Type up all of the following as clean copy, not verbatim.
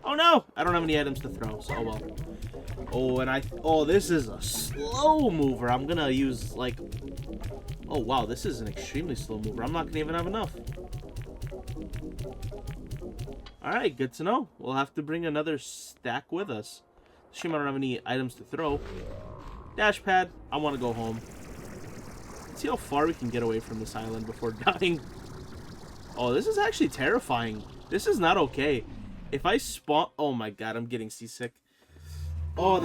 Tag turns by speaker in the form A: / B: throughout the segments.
A: Oh no! I don't have any items to throw, so oh well. Oh, and this is a slow mover. I'm gonna use, like... Oh wow, this is an extremely slow mover. I'm not gonna even have enough. Alright, good to know. We'll have to bring another stack with us. Shame I don't have any items to throw. Dash pad, I want to go home. Let's see how far we can get away from this island before dying. Oh, this is actually terrifying. This is not okay. If I spawn... Oh my god, I'm getting seasick. Oh,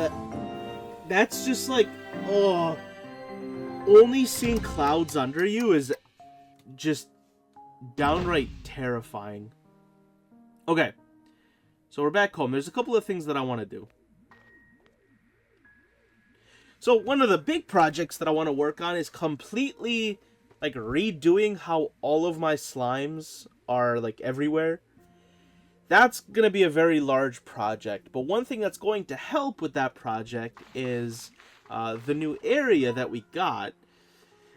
A: that's just like... Oh... Only seeing clouds under you is just downright terrifying. Okay. So we're back home. There's a couple of things that I want to do. So one of the big projects that I want to work on is completely, like, redoing how all of my slimes are, like, everywhere. That's going to be a very large project. But one thing that's going to help with that project is the new area that we got.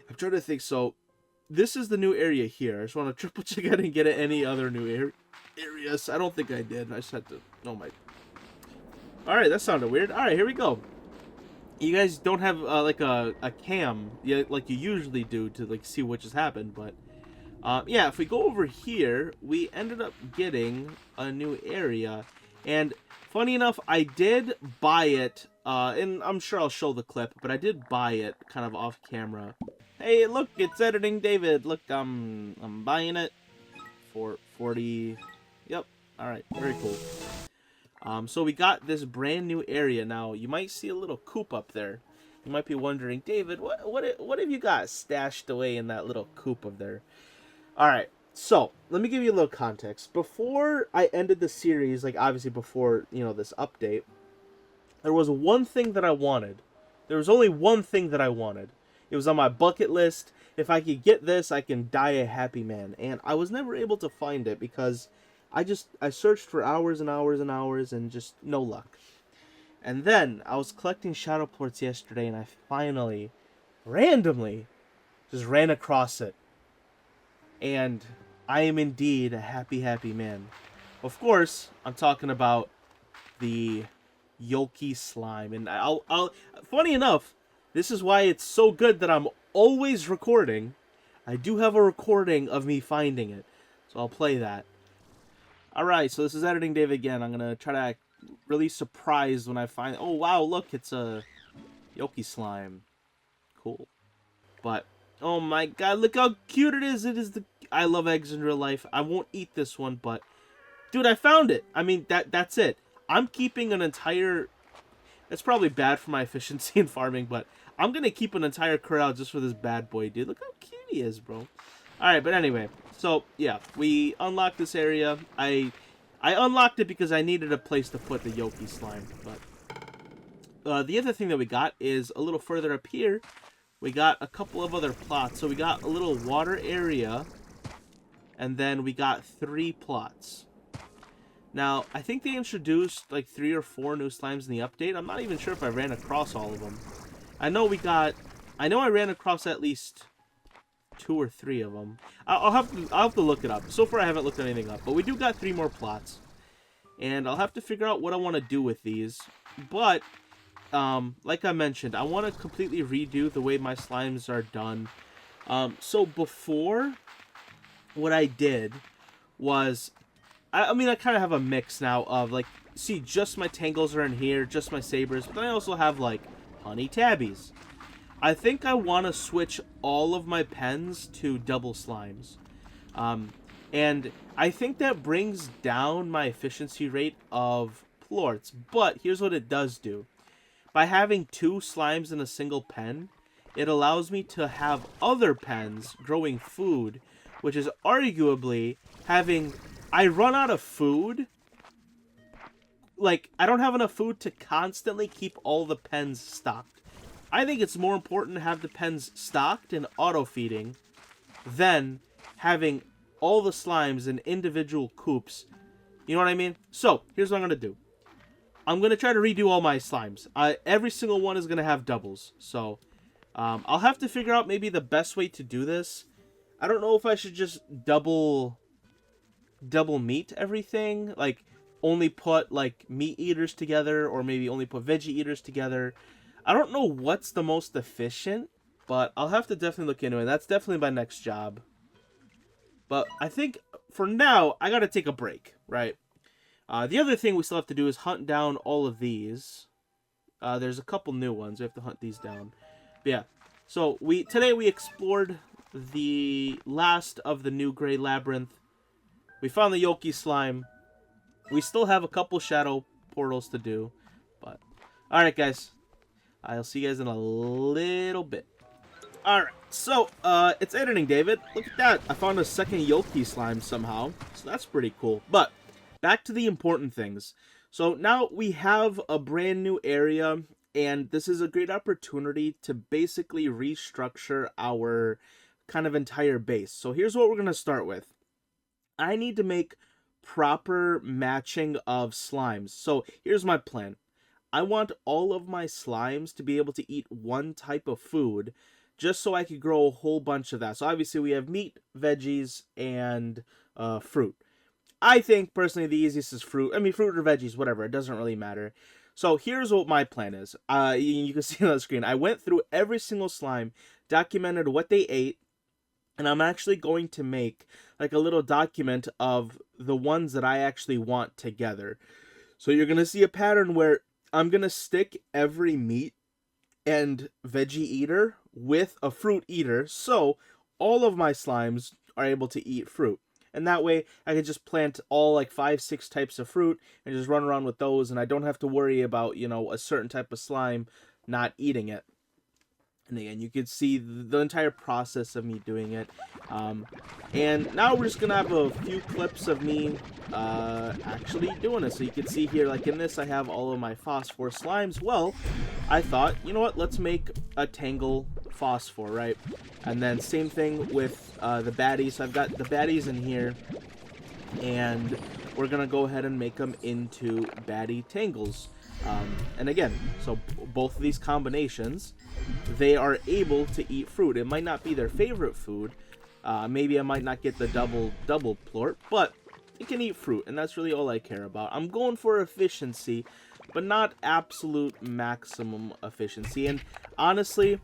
A: I'm trying to think. So this is the new area here. I just want to triple check I didn't get any other new areas. I don't think I did. I just had to... Oh my... Alright, that sounded weird. Alright, here we go. You guys don't have like a cam like you usually do to like see what just happened, but yeah, if we go over here, we ended up getting a new area, and funny enough, I did buy it, and I'm sure I'll show the clip, but I did buy it kind of off camera. Hey, look, it's Editing David. Look, I'm buying it for 40. Yep. All right, very cool. So we got this brand new area. Now, you might see a little coop up there. You might be wondering, David, what have you got stashed away in that little coop up there? Alright, so, let me give you a little context. Before I ended the series, like, obviously before, you know, this update, there was one thing that I wanted. There was only one thing that I wanted. It was on my bucket list. If I could get this, I can die a happy man. And I was never able to find it because... I searched for hours and hours and hours and just no luck. And then I was collecting shadow ports yesterday and I finally, randomly, just ran across it. And I am indeed a happy, happy man. Of course, I'm talking about the Yolky slime. And funny enough, this is why it's so good that I'm always recording. I do have a recording of me finding it. So I'll play that. Alright, so this is Editing Dave again. I'm going to try to act really surprised when I find... Oh, wow, look, it's a Yolky slime. Cool. But, oh my god, look how cute it is. It is the... I love eggs in real life. I won't eat this one, but... Dude, I found it. I mean, that's it. I'm keeping an entire... It's probably bad for my efficiency in farming, but I'm going to keep an entire corral just for this bad boy, dude. Look how cute he is, bro. Alright, but anyway, so, yeah, we unlocked this area. I unlocked it because I needed a place to put the Yolky slime, but the other thing that we got is a little further up here, we got a couple of other plots. So we got a little water area, and then we got 3 plots. Now, I think they introduced like 3 or 4 new slimes in the update. I'm not even sure if I ran across all of them. I know I ran across at least 2 or 3 of them. I'll have to look it up. So far I haven't looked anything up, but we do got 3 more plots. And I'll have to figure out what I want to do with these. But like I mentioned, I want to completely redo the way my slimes are done. So before, what I did was, I mean, I kind of have a mix now of, like, see, just my tangles are in here, just my sabers, but then I also have, like, honey tabbies. I think I want to switch all of my pens to double slimes. And I think that brings down my efficiency rate of plorts, but here's what it does do. By having 2 slimes in a single pen, it allows me to have other pens growing food, which is arguably having... I run out of food. Like, I don't have enough food to constantly keep all the pens stocked. I think it's more important to have the pens stocked and auto-feeding than having all the slimes in individual coops. You know what I mean? So, here's what I'm going to do. I'm going to try to redo all my slimes. Every single one is going to have doubles. So, I'll have to figure out maybe the best way to do this. I don't know if I should just double meat everything. Like, only put like meat eaters together, or maybe only put veggie eaters together. I don't know what's the most efficient, but I'll have to definitely look into it. That's definitely my next job. But I think for now, I gotta take a break, right? The other thing we still have to do is hunt down all of these. There's a couple new ones. We have to hunt these down. But yeah. So today we explored the last of the new Gray Labyrinth. We found the Yolky slime. We still have a couple shadow portals to do. But alright guys. I'll see you guys in a little bit. Alright, so it's editing, David. Look at that. I found a second Yolky slime somehow. So that's pretty cool. But back to the important things. So now we have a brand new area, and this is a great opportunity to basically restructure our kind of entire base. So here's what we're going to start with. I need to make proper matching of slimes. So here's my plan. I want all of my slimes to be able to eat one type of food, just so I could grow a whole bunch of that. So obviously we have meat, veggies, and fruit. I think, personally, the easiest is fruit. I mean, fruit or veggies, whatever. It doesn't really matter. So here's what my plan is. You can see on the screen. I went through every single slime, documented what they ate, and I'm actually going to make like a little document of the ones that I actually want together. So you're going to see a pattern where I'm going to stick every meat and veggie eater with a fruit eater, so all of my slimes are able to eat fruit. And that way, I can just plant all like 5-6 types of fruit and just run around with those, and I don't have to worry about, you know, a certain type of slime not eating it. And again, you can see the entire process of me doing it. And now we're just going to have a few clips of me actually doing it. So you can see here, like in this, I have all of my phosphor slimes. Well, I thought, you know what, let's make a Tangle phosphor, right? And then same thing with the baddies. So I've got the baddies in here, and we're going to go ahead and make them into baddie Tangles. And again, so both of these combinations, they are able to eat fruit. It might not be their favorite food. Maybe I might not get the double plort, but it can eat fruit, and that's really all I care about. I'm going for efficiency, but not absolute maximum efficiency. And honestly,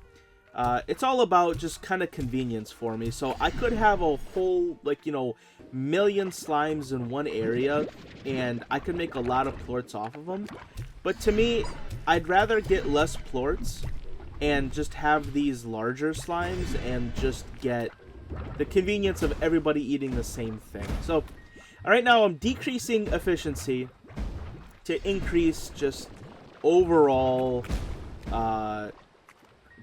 A: it's all about just kind of convenience for me. So I could have a whole, like, you know, million slimes in one area, and I could make a lot of plorts off of them. But to me, I'd rather get less plorts and just have these larger slimes and just get the convenience of everybody eating the same thing. So, right now I'm decreasing efficiency to increase just overall, dude, I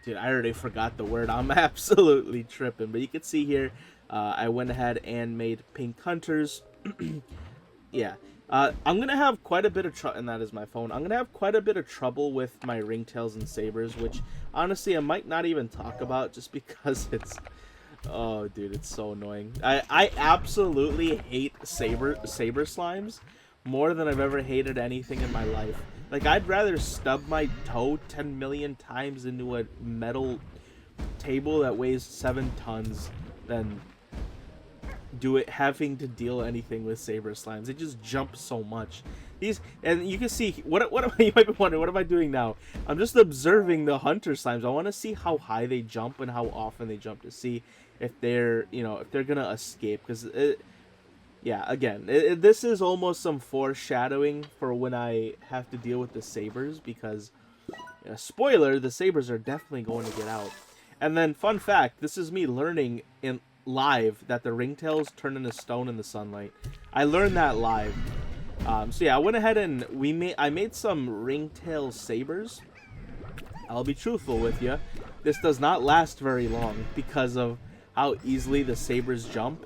A: already forgot the word. I'm absolutely tripping. But you can see here, I went ahead and made pink hunters. Yeah. I'm going to have quite a bit of trouble, and that is my phone. I'm going to have quite a bit of trouble with my ringtails and sabers, which honestly I might not even talk about just because it's, oh dude, it's so annoying. I absolutely hate saber slimes more than I've ever hated anything in my life. Like, I'd rather stub my toe 10 million times into a metal table that weighs 7 tons than having to deal anything with saber slimes. They just jump so much. These, and you can see what you might be wondering, what am I doing now? I'm just observing the hunter slimes. I want to see how high they jump and how often they jump to see if they're, you know, if they're gonna escape. Because yeah, again, this is almost some foreshadowing for when I have to deal with the sabers, because spoiler, the sabers are definitely going to get out. And then fun fact, this is me learning in live that the ringtails turn into stone in the sunlight. I learned that live. So yeah, I went ahead and I made some ringtail sabers. I'll be truthful with you, this does not last very long because of how easily the sabers jump.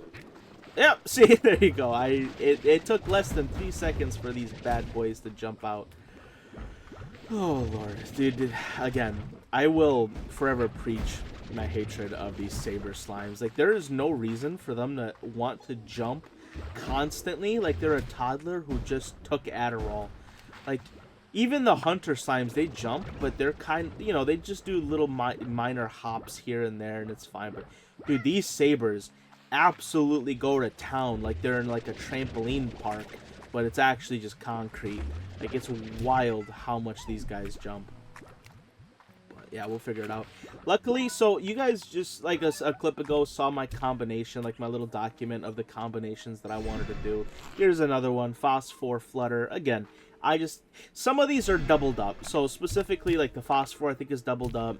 A: Yep, see, there you go. It took less than 3 seconds for these bad boys to jump out. Oh lord, dude, again, I will forever preach my hatred of these saber slimes. Like, there is no reason for them to want to jump constantly like they're a toddler who just took Adderall. Like, even the hunter slimes, they jump, but they're you know, they just do little minor hops here and there, and it's fine. But dude, these sabers absolutely go to town like they're in like a trampoline park. but it's actually just concrete. Like, it's wild how much these guys jump. But yeah, we'll figure it out. Luckily, so you guys just, like a clip ago, saw my combination, like my little document of the combinations that I wanted to do. Here's another one, phosphor, flutter. Again, some of these are doubled up. So specifically, like the phosphor, I think is doubled up.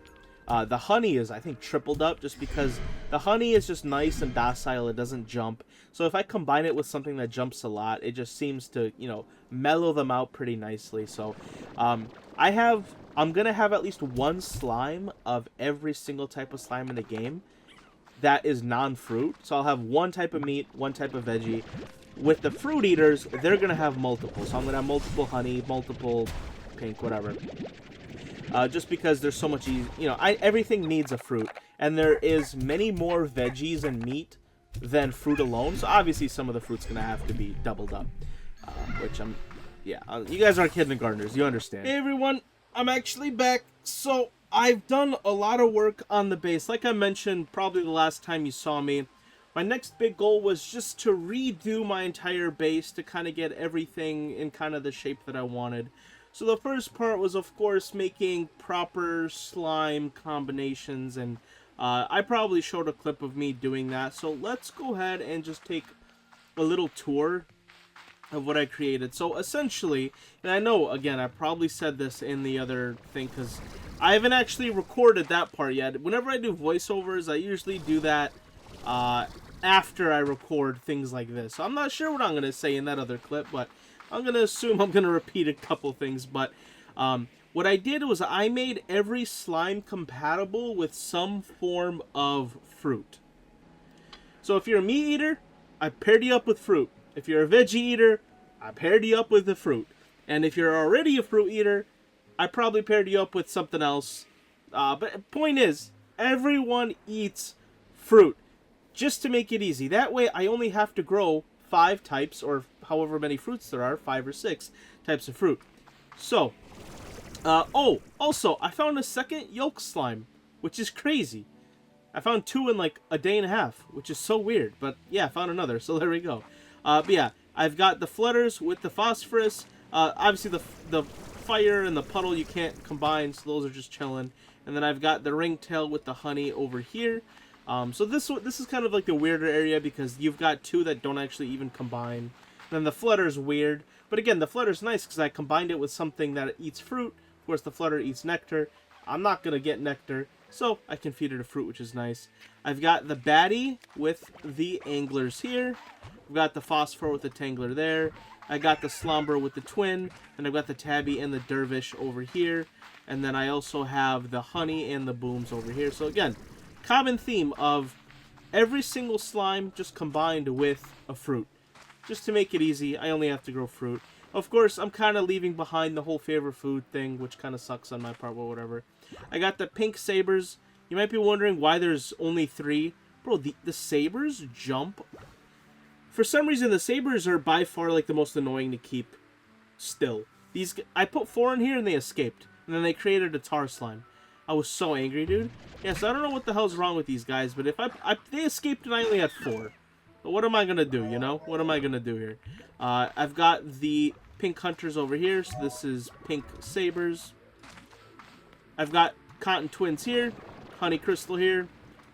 A: The honey is, I think, tripled up, just because the honey is just nice and docile. It doesn't jump. So if I combine it with something that jumps a lot, it just seems to, you know, mellow them out pretty nicely. So I'm going to have at least one slime of every single type of slime in the game that is non-fruit. So I'll have one type of meat, one type of veggie. With the fruit eaters, they're going to have multiple. So I'm going to have multiple honey, multiple pink, whatever. Just because there's so much easy, you know, everything needs a fruit, and there is many more veggies and meat than fruit alone. So obviously some of the fruit's gonna have to be doubled up, which you guys are kindergartners, you understand. Hey everyone, I'm actually back. So I've done a lot of work on the base. Like I mentioned, probably the last time you saw me, my next big goal was just to redo my entire base to kind of get everything in kind of the shape that I wanted. So the first part was, of course, making proper slime combinations, and I probably showed a clip of me doing that. So let's go ahead and just take a little tour of what I created. So essentially, and I know, again, I probably said this in the other thing because I haven't actually recorded that part yet. Whenever I do voiceovers, I usually do that after I record things like this. So I'm not sure what I'm going to say in that other clip, but I'm going to assume I'm going to repeat a couple things. But what I did was I made every slime compatible with some form of fruit. So if you're a meat eater, I paired you up with fruit. If you're a veggie eater, I paired you up with the fruit. And if you're already a fruit eater, I probably paired you up with something else. But point is, everyone eats fruit. Just to make it easy. That way I only have to grow 5 types, or however many fruits there are, 5 or 6 types of fruit. So, also, I found a second yolk slime, which is crazy. I found 2 in like a day and a half, which is so weird. But yeah, I found another, so there we go. But yeah, I've got the flutters with the phosphorus. Obviously the fire and the puddle you can't combine, so those are just chilling. And then I've got the ringtail with the honey over here. So this is kind of like the weirder area because you've got 2 that don't actually even combine. And then the flutter's weird. But again, the flutter's nice because I combined it with something that eats fruit. Of course, the flutter eats nectar. I'm not going to get nectar, so I can feed it a fruit, which is nice. I've got the baddie with the anglers here. I've got the phosphor with the tangler there. I got the slumber with the twin. And I've got the tabby and the dervish over here. And then I also have the honey and the booms over here. So again, common theme of every single slime just combined with a fruit. Just to make it easy, I only have to grow fruit. Of course, I'm kind of leaving behind the whole favorite food thing, which kind of sucks on my part, but whatever. I got the pink sabers. You might be wondering why there's only 3. Bro, the sabers jump. For some reason, the sabers are by far like the most annoying to keep still. I put 4 in here and they escaped. And then they created a tar slime. I was so angry, dude. Yeah, so I don't know what the hell's wrong with these guys, but if they escaped and I only had 4. But what am I gonna do, you know? What am I gonna do here? I've got the pink hunters over here, so this is pink sabers. I've got cotton twins here, honey crystal here,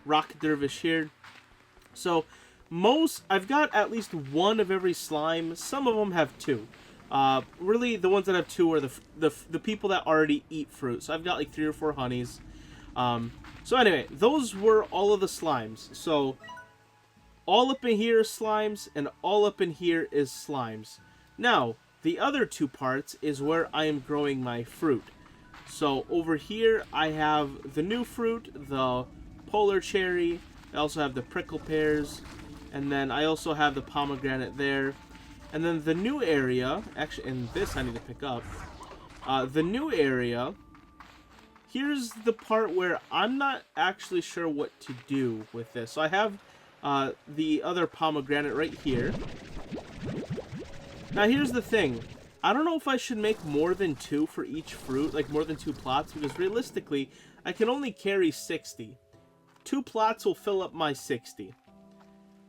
A: rock dervish here. So I've got at least 1 of every slime. Some of them have 2. Really, the ones that have 2 are the people that already eat fruit. So I've got like 3 or 4 honeys. So anyway, those were all of the slimes. So all up in here is slimes, and all up in here is slimes. Now, the other 2 parts is where I am growing my fruit. So over here, I have the new fruit, the polar cherry. I also have the prickle pears, and then I also have the pomegranate there. And then the new area, actually, and this I need to pick up. The new area, here's the part where I'm not actually sure what to do with this. So I have the other pomegranate right here. Now here's the thing. I don't know if I should make more than 2 for each fruit, like more than 2 plots, because realistically, I can only carry 60. 2 plots will fill up my 60.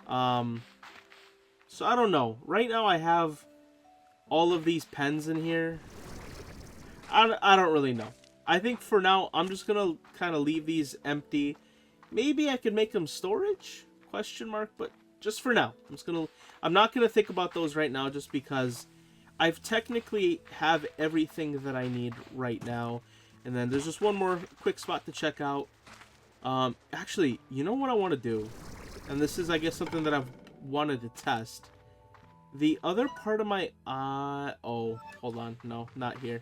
A: So I don't know. Right now I have all of these pens in here. I don't really know. I think for now, I'm just going to kind of leave these empty. Maybe I could make them storage? Question mark. But just for now, I'm not going to think about those right now just because I've technically have everything that I need right now. And then there's just one more quick spot to check out. Actually, you know what I want to do? And this is, I guess, something that I've wanted to test. The other part of my... oh, hold on. No, not here.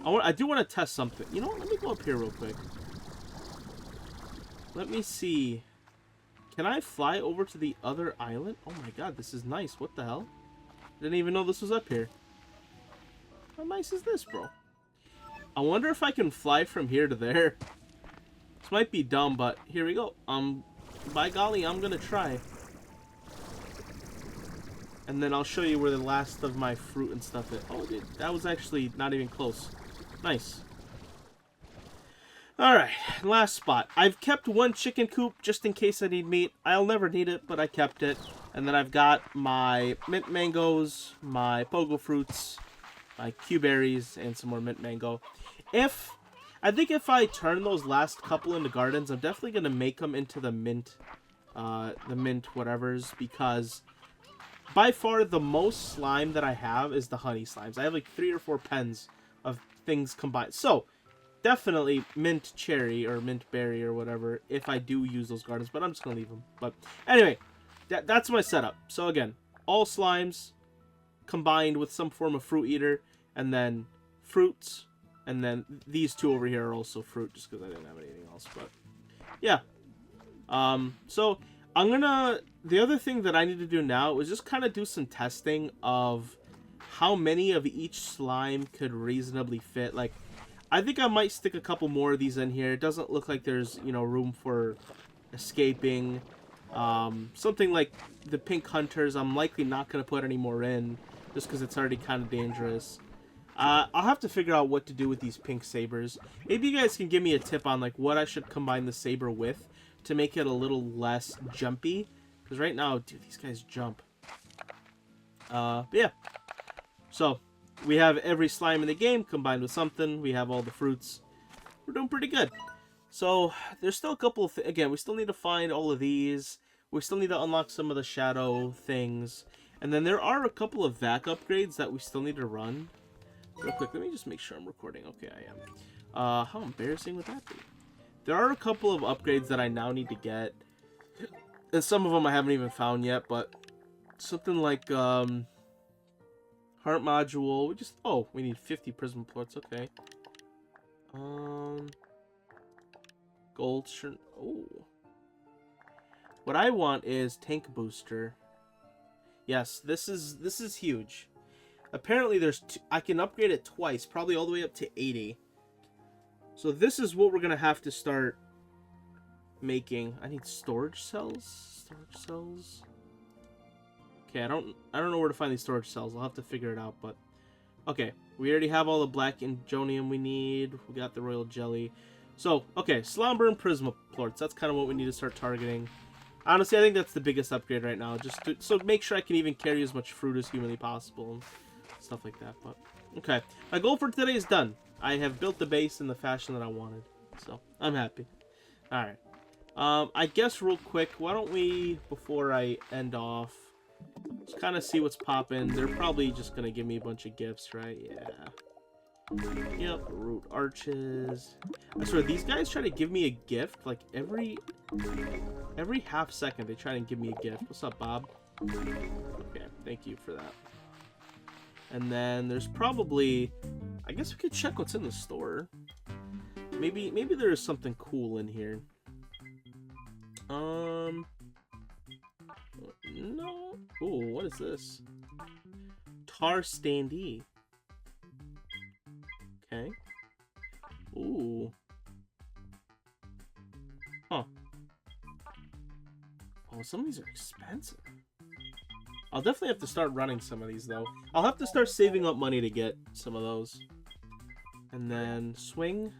A: I do want to test something. You know what? Let me go up here real quick. Let me see. Can I fly over to the other island? Oh my god, this is nice. What the hell? Didn't even know this was up here. How nice is this, bro? I wonder if I can fly from here to there. This might be dumb, but here we go. By golly, I'm gonna try. And then I'll show you where the last of my fruit and stuff is. Oh, dude, that was actually not even close. Nice. Alright, last spot. I've kept one chicken coop just in case I need meat. I'll never need it, but I kept it. And then I've got my mint mangoes, my pogo fruits, my Q-berries, and some more mint mango. I think if I turn those last couple into gardens, I'm definitely going to make them into the mint whatevers, because by far the most slime that I have is the honey slimes. I have like 3 or 4 pens of things combined. So, definitely mint cherry or mint berry or whatever if I do use those gardens, but I'm just going to leave them. But anyway, that's my setup. So again, all slimes combined with some form of fruit eater, and then fruits, and then these 2 over here are also fruit just because I didn't have anything else. But yeah. So the other thing that I need to do now is just kind of do some testing of how many of each slime could reasonably fit. Like, I think I might stick a couple more of these in here. It doesn't look like there's, you know, room for escaping. Something like the pink hunters, I'm likely not going to put any more in just because it's already kind of dangerous. I'll have to figure out what to do with these pink sabers. Maybe you guys can give me a tip on like what I should combine the saber with to make it a little less jumpy. Because right now, dude, these guys jump. But yeah. So, we have every slime in the game combined with something. We have all the fruits. We're doing pretty good. So, there's still a couple of... Again, we still need to find all of these. We still need to unlock some of the shadow things. And then there are a couple of vac upgrades that we still need to run. Real quick, let me just make sure I'm recording. Okay, I am. How embarrassing would that be? There are a couple of upgrades that I now need to get. And some of them I haven't even found yet, but... Something like, Heart module. We need 50 prism plorts. Okay. Gold shirt. Oh. What I want is tank booster. Yes, this is huge. Apparently there's I can upgrade it twice, probably all the way up to 80. So this is what we're gonna have to start making. I need storage cells. Storage cells. Okay, I don't know where to find these storage cells. I'll have to figure it out, but okay. We already have all the black ingonium we need. We got the royal jelly. So, okay, slumber and prisma plorts. That's kind of what we need to start targeting. Honestly, I think that's the biggest upgrade right now. Just so make sure I can even carry as much fruit as humanly possible and stuff like that. But okay, my goal for today is done. I have built the base in the fashion that I wanted, so I'm happy. All right. I guess real quick, why don't we, before I end off, just kind of see what's popping. They're probably just gonna give me a bunch of gifts, right? Yeah. Yep. Root arches. I swear, these guys try to give me a gift like every half second. They try to give me a gift. What's up, Bob? Okay, thank you for that. And then there's probably, I guess we could check what's in the store. Maybe there is something cool in here. No. Ooh, what is this? Tar standee. Okay. Ooh. Huh. Oh, some of these are expensive. I'll definitely have to start running some of these, though. I'll have to start saving up money to get some of those. And then swing.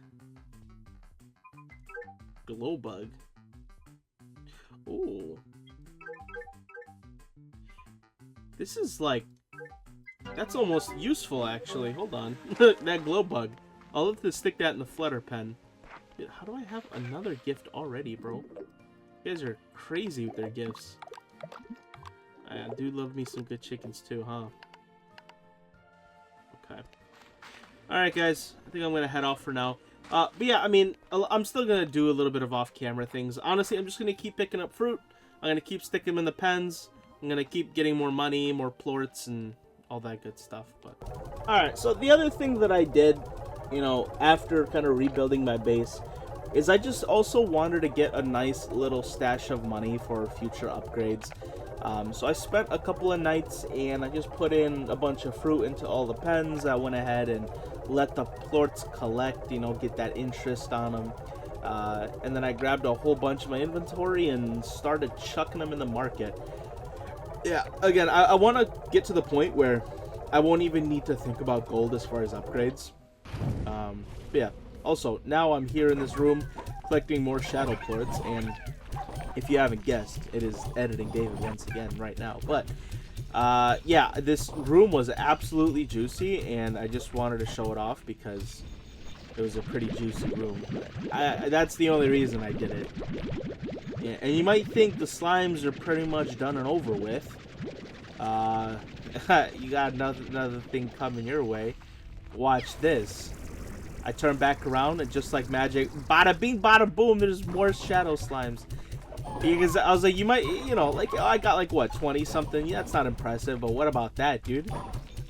A: Glow bug. Ooh. This is like That's almost useful, actually. Hold on. That glow bug. I'll have to stick that in the flutter pen. Dude, how do I have another gift already, bro? You guys are crazy with their gifts. I do love me some good chickens too, huh? Okay. Alright, guys. I think I'm going to head off for now. But yeah, I mean, I'm still going to do a little bit of off-camera things. Honestly, I'm just going to keep picking up fruit. I'm going to keep sticking them in the pens. I'm going to keep getting more money, more plorts, and all that good stuff. But alright, so the other thing that I did, you know, after kind of rebuilding my base, is I just also wanted to get a nice little stash of money for future upgrades. So I spent a couple of nights and I just put in a bunch of fruit into all the pens. I went ahead and let the plorts collect, you know, get that interest on them. And then I grabbed a whole bunch of my inventory and started chucking them in the market. Yeah, again, I want to get to the point where I won't even need to think about gold as far as upgrades. But yeah, also, now I'm here in this room collecting more shadow plorts, and if you haven't guessed, it is Editing David once again right now. But yeah, this room was absolutely juicy, and I just wanted to show it off because it was a pretty juicy room. That's the only reason I did it. Yeah, and you might think the slimes are pretty much done and over with. You got another thing coming your way. Watch this. I turn back around and just like magic, bada bing, bada boom, there's more shadow slimes. Because I was like, you might, you know, like, oh, I got like, what, 20 something? Yeah, that's not impressive, but what about that, dude?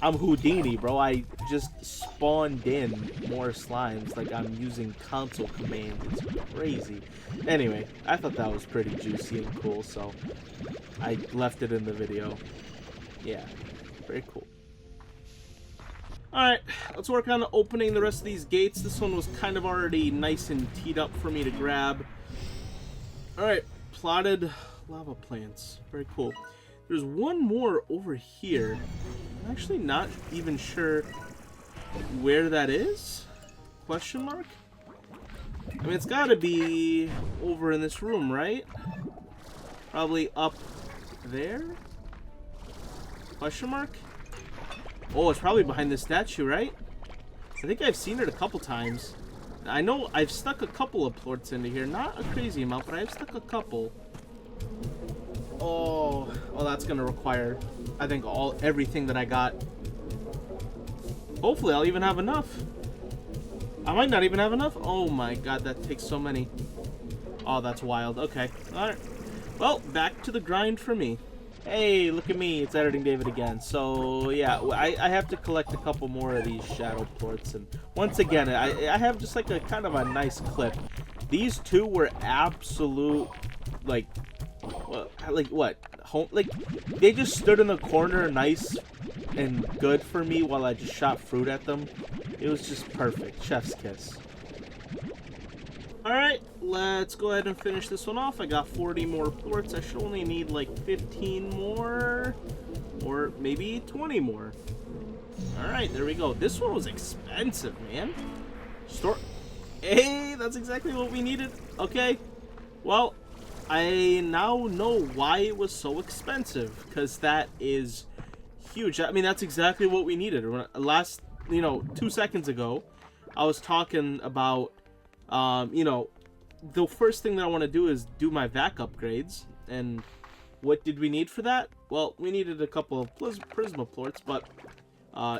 A: I'm Houdini, bro. I just spawned in more slimes like I'm using console command. It's crazy. Anyway, I thought that was pretty juicy and cool, so I left it in the video. Yeah, very cool. Alright, let's work on opening the rest of these gates. This one was kind of already nice and teed up for me to grab. Alright, plotted lava plants. Very cool. There's one more over here. I'm actually not even sure where that is. Question mark? I mean, it's gotta be over in this room, right? Probably up there? Question mark? Oh, it's probably behind this statue, right? I think I've seen it a couple times. I know I've stuck a couple of plorts into here. Not a crazy amount, but I've stuck a couple. Oh, that's gonna require, I think, everything that I got. Hopefully, I'll even have enough. I might not even have enough. Oh my god, that takes so many. Oh, that's wild. Okay, all right. Well, back to the grind for me. Hey, look at me, it's Editing David again. So, yeah, I have to collect a couple more of these shadow plorts. And once again, I have just like a kind of a nice clip. These two were absolute, like what? Like, they just stood in the corner nice and good for me while I just shot fruit at them. It was just perfect. Chef's kiss. Alright, let's go ahead and finish this one off. I got 40 more plorts. I should only need like 15 more. Or maybe 20 more. Alright, there we go. This one was expensive, man. Hey, that's exactly what we needed. Okay. Well, I now know why it was so expensive. Because that is huge. I mean, that's exactly what we needed. Last, 2 seconds ago, I was talking about the first thing that I want to do is do my vac upgrades. And what did we need for that? Well, we needed a couple of Prisma plorts, but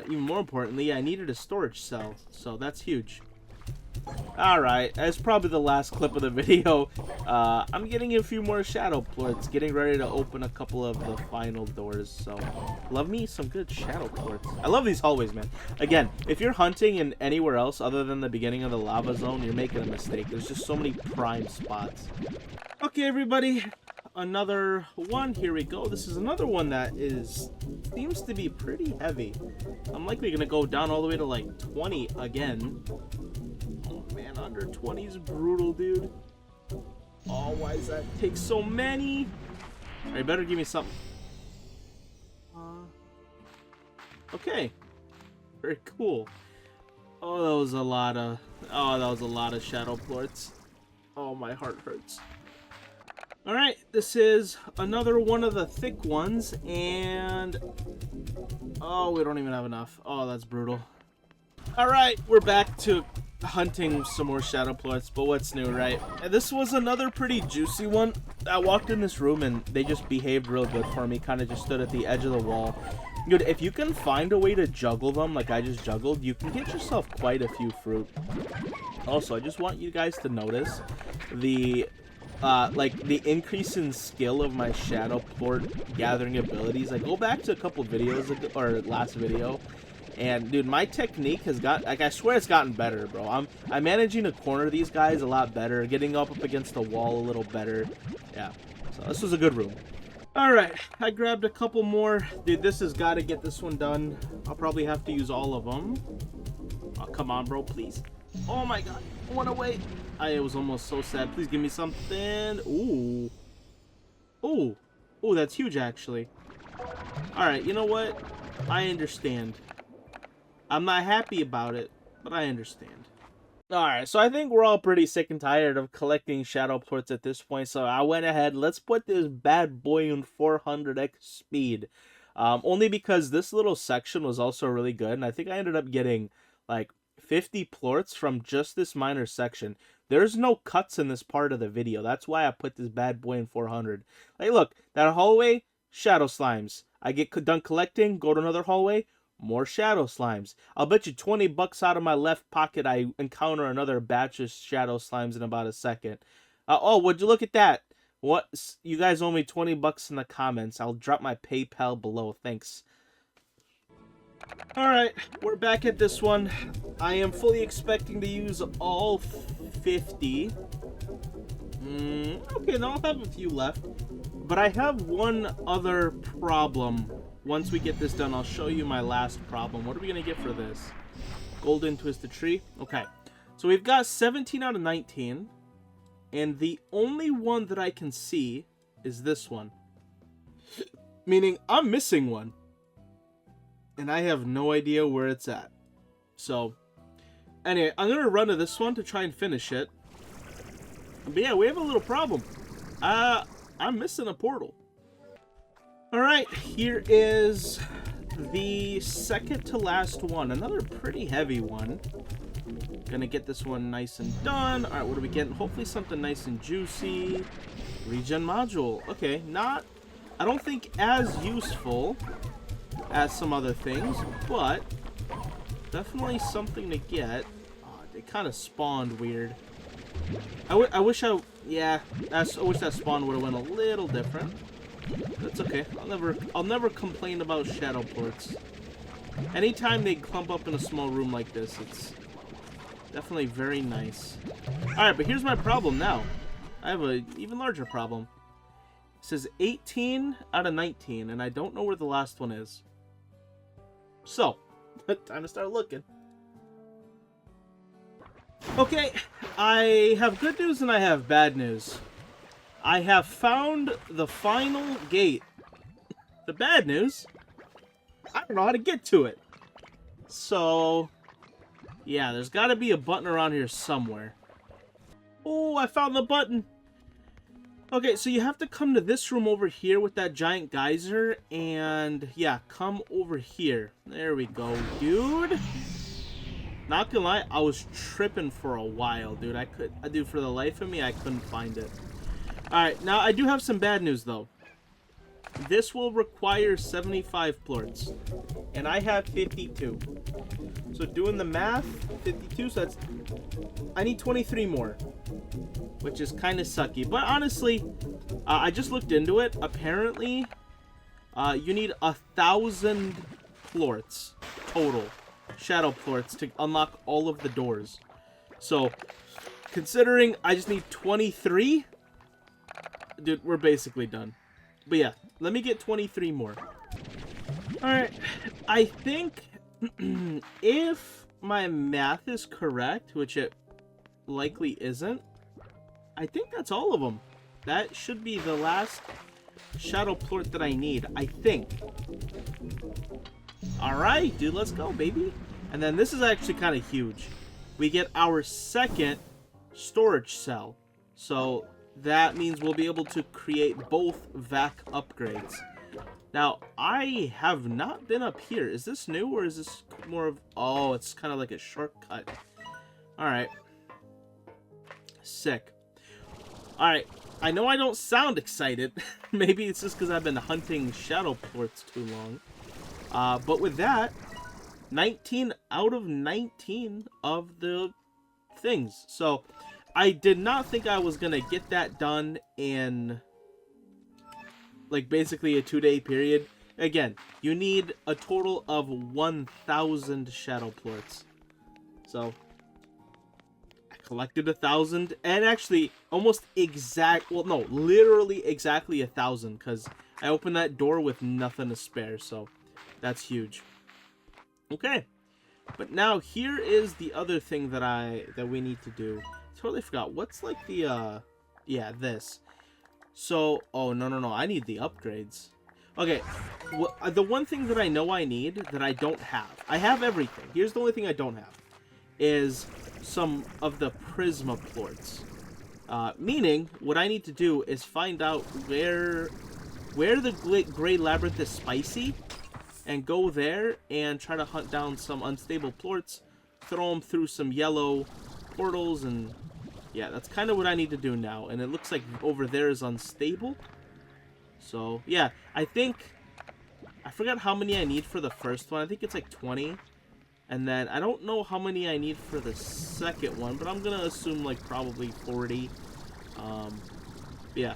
A: even more importantly, I needed a storage cell. So that's huge. Alright, that's probably the last clip of the video. I'm getting a few more shadow plorts, getting ready to open a couple of the final doors. So, love me some good shadow plorts. I love these hallways, man. Again, if you're hunting in anywhere else other than the beginning of the lava zone, you're making a mistake. There's just so many prime spots. Okay, everybody, another one. Here we go. This is another one that seems to be pretty heavy. I'm likely gonna go down all the way to like 20 again. Man, under 20 is brutal, dude. Oh, why does that take so many? Alright, better give me something. Okay. Very cool. Oh, that was a lot of shadow plorts. Oh, my heart hurts. Alright, this is another one of the thick ones, and... oh, we don't even have enough. Oh, that's brutal. Alright, we're back to hunting some more shadow plorts, but what's new, right? And this was another pretty juicy one. I walked in this room, and they just behaved real good for me. Kind of just stood at the edge of the wall. Dude, if you can find a way to juggle them like I just juggled, you can get yourself quite a few fruit. Also, I just want you guys to notice the... like the increase in skill of my shadow plort gathering abilities. Like, go back to a couple videos ago, or last video, and dude, my technique has got, like, I swear it's gotten better, bro. I'm managing to corner these guys a lot better, getting up against the wall a little better. Yeah, so this was a good room. All right, I grabbed a couple more. Dude, this has got to get this one done. I'll probably have to use all of them. Oh, come on, bro, please. Oh my god, one away. I was almost so sad. Please give me something. Ooh. Ooh. Ooh, that's huge, actually. Alright, you know what? I understand. I'm not happy about it, but I understand. Alright, so I think we're all pretty sick and tired of collecting shadow plorts at this point, so I went ahead. Let's put this bad boy in 400x speed. Only because this little section was also really good, and I think I ended up getting, like, 50 plorts from just this minor section. There's no cuts in this part of the video. That's why I put this bad boy in 400. Like, look, that hallway, shadow slimes. I get done collecting, go to another hallway, more shadow slimes. I'll bet you 20 bucks out of my left pocket I encounter another batch of shadow slimes in about a second. Oh, would you look at that? What? You guys owe me 20 bucks in the comments. I'll drop my PayPal below. Thanks. Alright, we're back at this one. I am fully expecting to use all 50. Okay, now I'll have a few left. But I have one other problem. Once we get this done, I'll show you my last problem. What are we going to get for this? Golden Twisted Tree. Okay, so we've got 17 out of 19. And the only one that I can see is this one. Meaning, I'm missing one. And I have no idea where it's at. So, anyway, I'm going to run to this one to try and finish it. But yeah, we have a little problem. I'm missing a portal. Alright, here is the second to last one. Another pretty heavy one. Gonna get this one nice and done. Alright, what are we getting? Hopefully something nice and juicy. Regen module. Okay, not, I don't think as useful as some other things, but definitely something to get. Oh, it kind of spawned weird. I wish that spawn would have went a little different. That's okay. I'll never complain about shadow plorts. Anytime they clump up in a small room like this, it's definitely very nice. Alright, but here's my problem now. I have an even larger problem. It says 18 out of 19, and I don't know where the last one is. So, time to start looking. Okay, I have good news and I have bad news. I have found the final gate. The bad news, I don't know how to get to it. So, yeah, there's got to be a button around here somewhere. Oh, I found the button. Okay, so you have to come to this room over here with that giant geyser, and yeah, come over here. There we go, dude. Not gonna lie, I was tripping for a while, dude. Dude, for the life of me, I couldn't find it. Alright, now I do have some bad news, though. This will require 75 plorts, and I have 52. So doing the math, 52, so that's... I need 23 more, which is kind of sucky. But honestly, I just looked into it. Apparently, you need 1,000 plorts total, shadow plorts, to unlock all of the doors. So, considering I just need 23, dude, we're basically done. But yeah, let me get 23 more. Alright, I think if my math is correct, which it likely isn't, I think that's all of them. That should be the last shadow plort that I need, I think. Alright, dude, let's go, baby. And then this is actually kind of huge. We get our second storage cell. So that means we'll be able to create both vac upgrades. Now, I have not been up here. Is this new, or is this more of... Oh, it's kind of like a shortcut. Alright. Sick. Alright. I know I don't sound excited. Maybe it's just because I've been hunting shadow ports too long. But with that, 19 out of 19 of the things. So, I did not think I was going to get that done in... like basically a 2-day period. Again, you need a total of 1,000 shadow plorts. So I collected 1,000, and actually almost exact, well no, literally exactly 1,000, because I opened that door with nothing to spare, so that's huge. Okay, but now here is the other thing that we need to do. Totally forgot. What's like the yeah, this. So, oh, no, I need the upgrades. Okay, well, the one thing that I know I need that I don't have. I have everything. Here's the only thing I don't have. Is some of the Prisma plorts. Meaning, what I need to do is find out where the Gray Labyrinth is spicy, and go there and try to hunt down some unstable plorts, throw them through some yellow portals, and... yeah, that's kind of what I need to do now. And it looks like over there is unstable. So, yeah, I think... I forgot how many I need for the first one. I think it's like 20. And then, I don't know how many I need for the second one, but I'm going to assume like probably 40. Yeah,